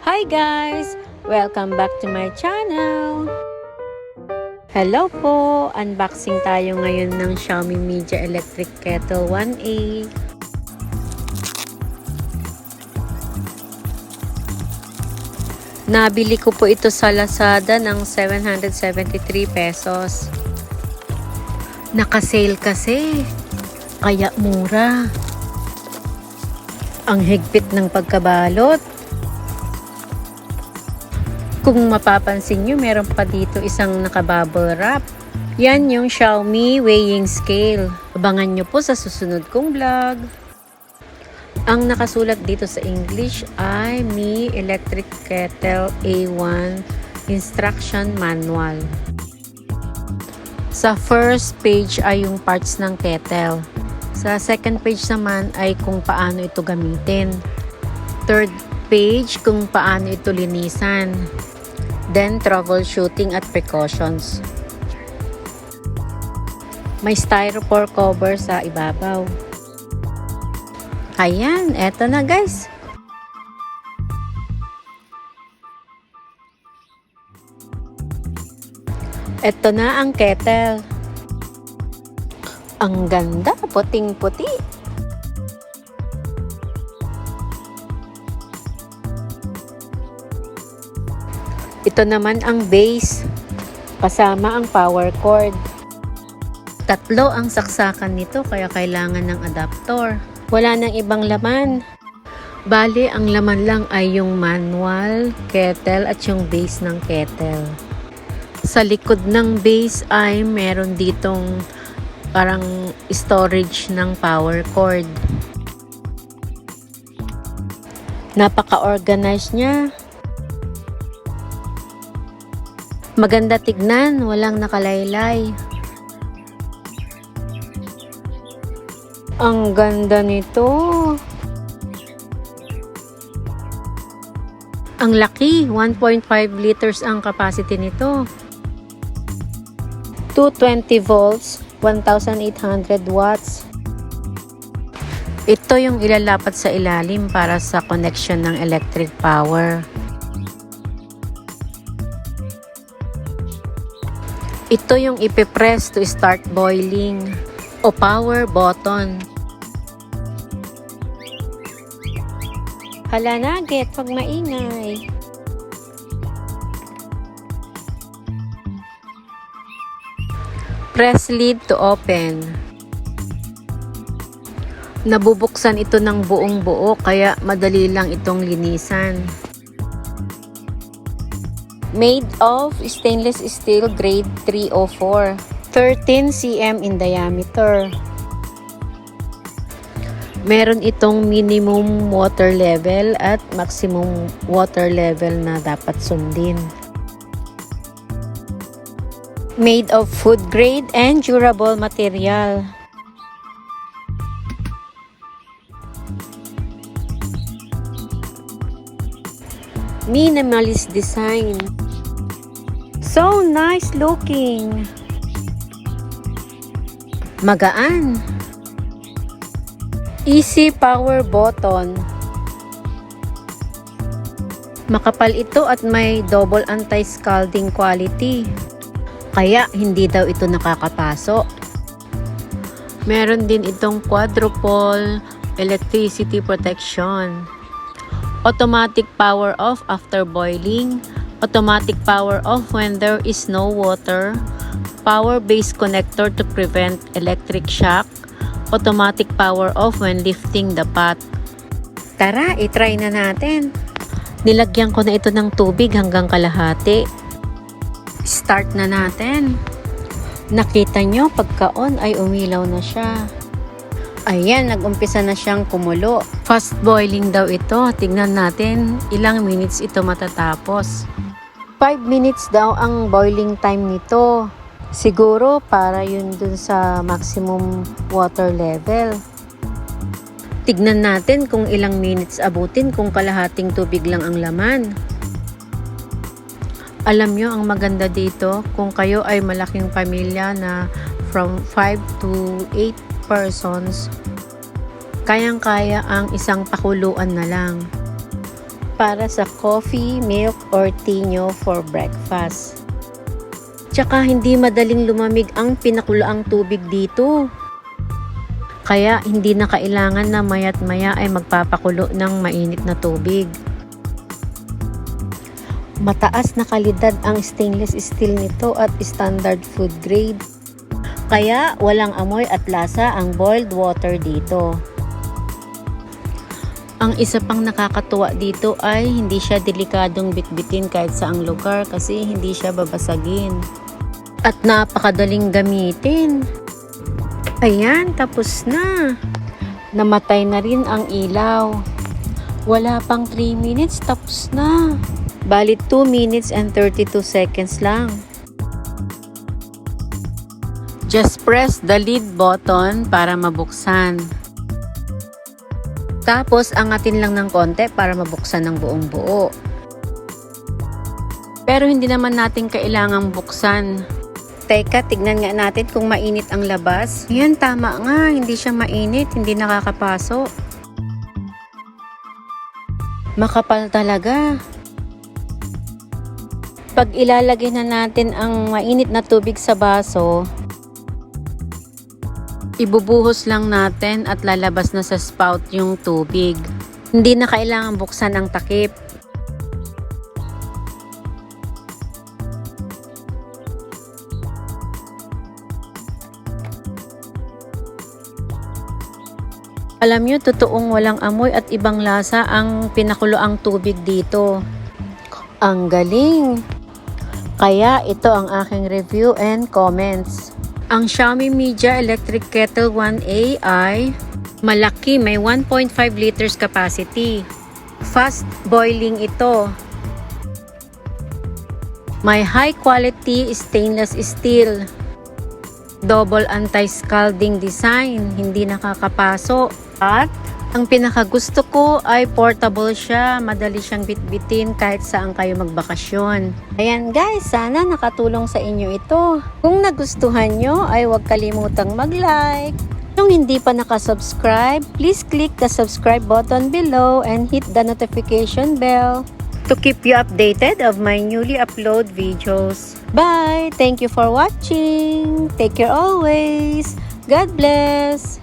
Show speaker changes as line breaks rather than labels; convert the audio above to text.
Hi guys! Welcome back to my channel! Hello po! Unboxing tayo ngayon ng Xiaomi Mijia Electric Kettle 1A. Nabili ko po ito sa Lazada ng 773 pesos. Naka-sale kasi, kaya mura. Ang higpit ng pagkabalot. Kung mapapansin nyo, meron pa dito isang naka-bubble wrap. Yan yung Xiaomi weighing scale. Abangan nyo po sa susunod kong vlog. Ang nakasulat dito sa English ay Mi Electric Kettle A1 Instruction Manual. Sa first page ay yung parts ng kettle. Sa second page naman ay kung paano ito gamitin. Third page kung paano ito linisan. Then troubleshooting at precautions. May styrofoam cover sa ibabaw. Ayan, eto na guys. Eto na ang kettle. Ang ganda, puting-puti. Ito naman ang base, kasama ang power cord. Tatlo ang saksakan nito kaya kailangan ng adaptor. Wala nang ibang laman. Bali, ang laman lang ay yung manual, kettle at yung base ng kettle. Sa likod ng base ay meron ditong parang storage ng power cord. Napaka-organized niya. Maganda tignan, walang nakalaylay. Ang ganda nito. Ang laki, 1.5 liters ang capacity nito. 220 volts, 1,800 watts. Ito yung ilalapat sa ilalim para sa connection ng electric power. Ito yung ipipress to start boiling o power button. Hala nugget, pag maingay. Press lid to open. Nabubuksan ito ng buong buo kaya madali lang itong linisan. Made of stainless steel grade 304. 13 cm in diameter. Meron itong minimum water level at maximum water level na dapat sundin. Made of food grade and durable material. Minimalist design. So nice looking. Magaan. Easy power button. Makapal ito at may double anti-scalding quality. Kaya hindi daw ito nakakapaso. Meron din itong quadruple electricity protection. Automatic power off after boiling. Automatic power off when there is no water. Power base connector to prevent electric shock. Automatic power off when lifting the pot. Tara, itry na natin. Nilagyan ko na ito ng tubig hanggang kalahati. Start na natin. Nakita nyo, pagka-on ay umilaw na siya. Ayan, nag-umpisa na siyang kumulo. Fast boiling daw ito. Tingnan natin ilang minutes ito matatapos. 5 minutes daw ang boiling time nito. Siguro para yun dun sa maximum water level. Tignan natin kung ilang minutes abutin kung kalahating tubig lang ang laman. Alam nyo ang maganda dito, kung kayo ay malaking pamilya na from 5 to 8 persons, kayang-kaya ang isang pakuluan na lang. para sa coffee, milk, or tea nyo for breakfast. Tsaka hindi madaling lumamig ang pinakulaang tubig dito. Kaya hindi na kailangan na maya't maya ay magpapakulo ng mainit na tubig. Mataas na kalidad ang stainless steel nito at standard food grade. Kaya walang amoy at lasa ang boiled water dito. Ang isa pang nakakatuwa dito ay hindi siya delikadong bitbitin kahit saang lugar kasi hindi siya babasagin. At napakadaling gamitin. Ayan, tapos na. Namatay na rin ang ilaw. Wala pang 3 minutes, tapos na. Bali 2 minutes and 32 seconds lang. Just press the lid button para mabuksan. Tapos angatin lang ng konti para mabuksan ng buong buo. Pero hindi naman natin kailangang buksan. Teka, tignan nga natin kung mainit ang labas. Ayan, tama nga. Hindi siya mainit. Hindi nakakapaso. Makapal talaga. Pag ilalagay na natin ang mainit na tubig sa baso, ibubuhos lang natin at lalabas na sa spout yung tubig. Hindi na kailangan buksan ang takip. Alam nyo, totoong walang amoy at ibang lasa ang pinakuloang tubig dito. Ang galing! Kaya ito ang aking review and comments. Ang Xiaomi Mijia Electric Kettle 1A ay malaki, may 1.5 liters capacity. Fast boiling ito. May high quality stainless steel. Double anti-scalding design, hindi nakakapaso. At ang pinakagusto ko ay portable siya, madali siyang bitbitin kahit saan kayo magbakasyon. Ayan guys, sana nakatulong sa inyo ito. Kung nagustuhan nyo ay huwag kalimutang mag-like. Kung hindi pa nakasubscribe, please click the subscribe button below and hit the notification bell to keep you updated of my newly upload videos. Bye! Thank you for watching. Take care always. God bless.